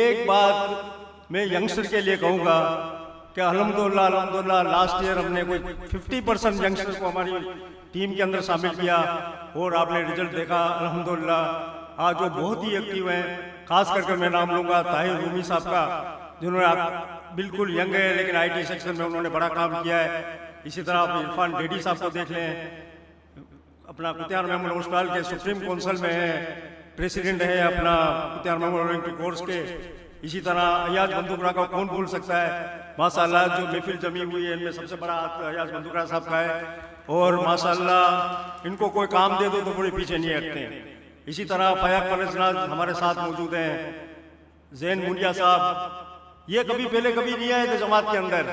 एक बात मैं यंगस्टर के लिए कहूँगा कि अल्हम्दुलिल्लाह लास्ट ईयर हमने कोई 50% यंगस्टर को हमारी टीम के अंदर शामिल किया और आपने रिजल्ट देखा अल्हम्दुलिल्लाह। आज वो बहुत ही एक्टिव हैं। खास करके मैं नाम लूँगा ताहिर रूमी साहब का, जिन्होंने आप बिल्कुल यंग है लेकिन IT सेक्शन में उन्होंने बड़ा काम किया है। इसी तरह आप इरफान डेडी साहब को देख लें, अपना कुतियार मेमोरियल हॉस्पिटल के सुप्रीम काउंसिल में है, प्रेसिडेंट है अपना कुतियार मेमोरियल कोर्स के। इसी तरह अयाज बंदूकरा का कौन भूल सकता है। माशाल्लाह जो महफिल जमी हुई है इनमें सबसे बड़ा हाथ अयाज बंदूकरा साहब का है और माशाल्लाह इनको कोई काम दे दो तो पूरे पीछे नहीं हटते हैं। इसी तरह फयाक परवेज़नाज़ हमारे साथ मौजूद हैं, जैन मुंडिया साहब, ये कभी पहले कभी नहीं आए थे जमात के अंदर।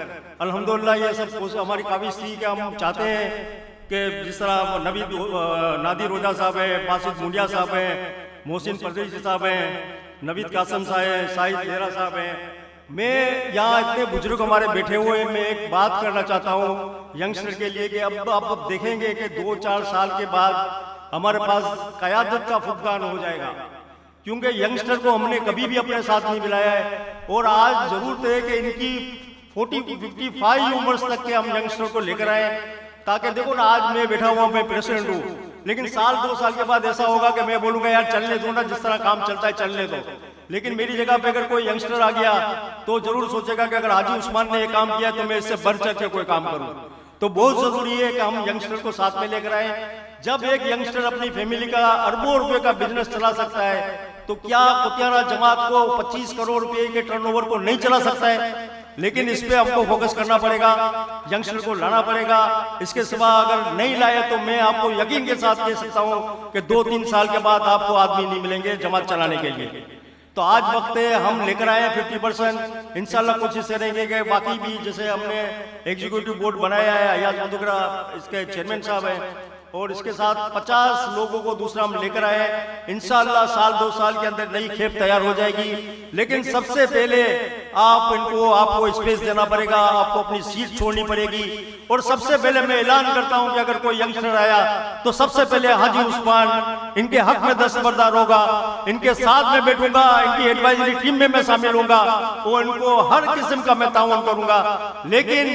अल्हम्दुलिल्लाह ये सब हमारी काबिज थी कि हम चाहते हैं कि जिस तरह नादिर रोजा साहब है, बासित मुंडिया साहब हैं, मोहसिन परदेसी साहब हैं, नवीद कासम साहब हैं, शाहिद लेहरा साहब हैं। मैं यहाँ इतने बुजुर्ग हमारे बैठे हुए हैं, मैं एक बात करना चाहता हूँ यंगस्टर के लिए कि अब आप देखेंगे कि 2-4 साल के बाद हमारे पास क़यादत का फुक़दान हो जाएगा, क्योंकि यंगस्टर को हमने कभी भी अपने साथ नहीं मिलाया है। और आज जरूरत है कि इनकी 40-55 उम्र तक के हम यंगस्टर को लेकर आए, ताकि देखो ना आज मैं बैठा हुआ, मैं प्रेसिडेंट हूँ, लेकिन 1-2 साल के बाद ऐसा होगा कि मैं बोलूँगा यार चलने दो ना, जिस तरह काम चलता है चलने दो। लेकिन मेरी जगह पे अगर कोई यंगस्टर आ गया तो जरूर सोचेगा कि अगर हाजी उस्मान ने ये काम किया तो मैं इससे बढ़ चढ़ के कोई काम करूँ। तो बहुत जरूरी है कि हम यंगस्टर को साथ में लेकर आए। जब एक यंगस्टर अपनी फैमिली का अरबों रुपए का बिजनेस चला सकता है, तो क्या कुतियारा जमात को 25 करोड़ रुपए के टर्नओवर को नहीं चला सकता है? लेकिन इस पे हमको फोकस करना पड़ेगा, यंगस्टर को लाना पड़ेगा। इसके सिवा अगर नहीं लाए तो मैं आपको यकीन के साथ कह सकता हूँ कि 2-3 साल के बाद आपको आदमी नहीं मिलेंगे जमात चलाने के लिए। तो आज वक्त है हम लेकर आए 50%। इंशाल्लाह कोशिश करेंगे कि बाकी भी, जैसे हमने एग्जीक्यूटिव बोर्ड बनाया है, अयाज बंदूकरा इसके चेयरमैन साहब हैं, और इसके साथ 50 लोगों को दूसरा हम लेकर आए। इंशाल्लाह 1-2 साल के अंदर नई खेप तैयार हो जाएगी। लेकिन सबसे पहले आपको स्पेस देना पड़ेगा, आपको अपनी सीट छोड़नी पड़ेगी। और सबसे पहले मैं ऐलान करता हूं कि अगर कोई यंगस्टर आया तो सबसे पहले हाजी उस्मान इनके हक में दस्तबरदार होगा, इनके साथ में बैठूंगा, इनकी एडवाइजरी टीम में मैं शामिल होऊंगा और इनको हर किस्म का मैं ताउन करूंगा। लेकिन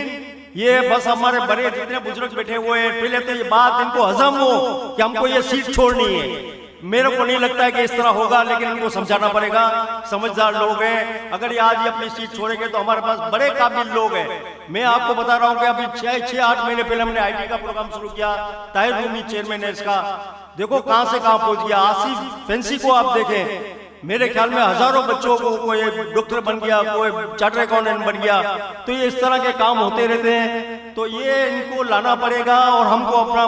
ये बस हमारे बड़े जितने बुजुर्ग बैठे हुए हैं, पहले तो ये बात इनको हजम हो कि हमको ये सीट छोड़नी है। मेरे को नहीं लगता है कि इस तरह होगा, लेकिन इनको समझाना पड़ेगा। समझदार लोग हैं, अगर ये आज अपनी सीट छोड़ेंगे तो हमारे पास बड़े काबिल लोग हैं। मैं आपको बता रहा हूँ कि अभी 6-8 महीने पहले हमने IT का प्रोग्राम शुरू किया, ताहिर रूमी चेयरमैन है इसका। देखो कहाँ से कहाँ पहुंच गया। आसिफ फैंसी को आप देखें, मेरे ख्याल में हजारों बच्चों को कोई डॉक्टर बन गया, कोई चार्टर्ड अकाउंटेंट बन गया। तो ये इस तरह के काम होते रहते हैं। तो ये इनको लाना पड़ेगा और हमको अपना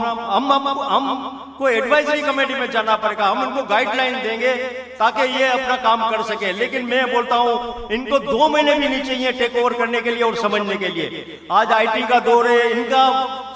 हमको एडवाइजरी कमेटी में जाना पड़ेगा। हम इनको गाइडलाइन देंगे ताकि ये अपना काम कर सके। लेकिन मैं बोलता हूँ इनको 2 महीने भी नहीं चाहिए टेक ओवर करने के लिए और समझने के लिए। आज IT का दौर है, इनका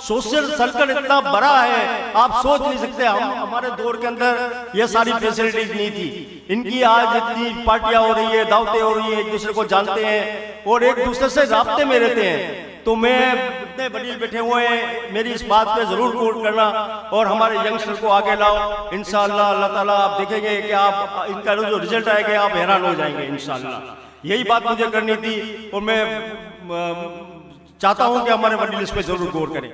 सोशल सर्कल इतना बड़ा है आप सोच नहीं सकते। हमारे दौर के अंदर ये सारी फैसिलिटीज नहीं थी। इनकी आज इतनी पार्टियां हो रही है, दावतें हो रही है, एक दूसरे को जानते हैं और एक दूसरे से राब्ते में रहते हैं। तो मैं इतने वडील बैठे हुए हैं, मेरी इस बात पे जरूर गौर करना और हमारे यंगस्टर को आगे लाओ। इंशाअल्लाह अल्लाह ताला आप देखेंगे कि आप इनका जो रिजल्ट आएगा आप हैरान हो जाएंगे इंशाअल्लाह। यही बात मुझे करनी थी और मैं चाहता हूं कि हमारे वडील इस पे जरूर गौर करें।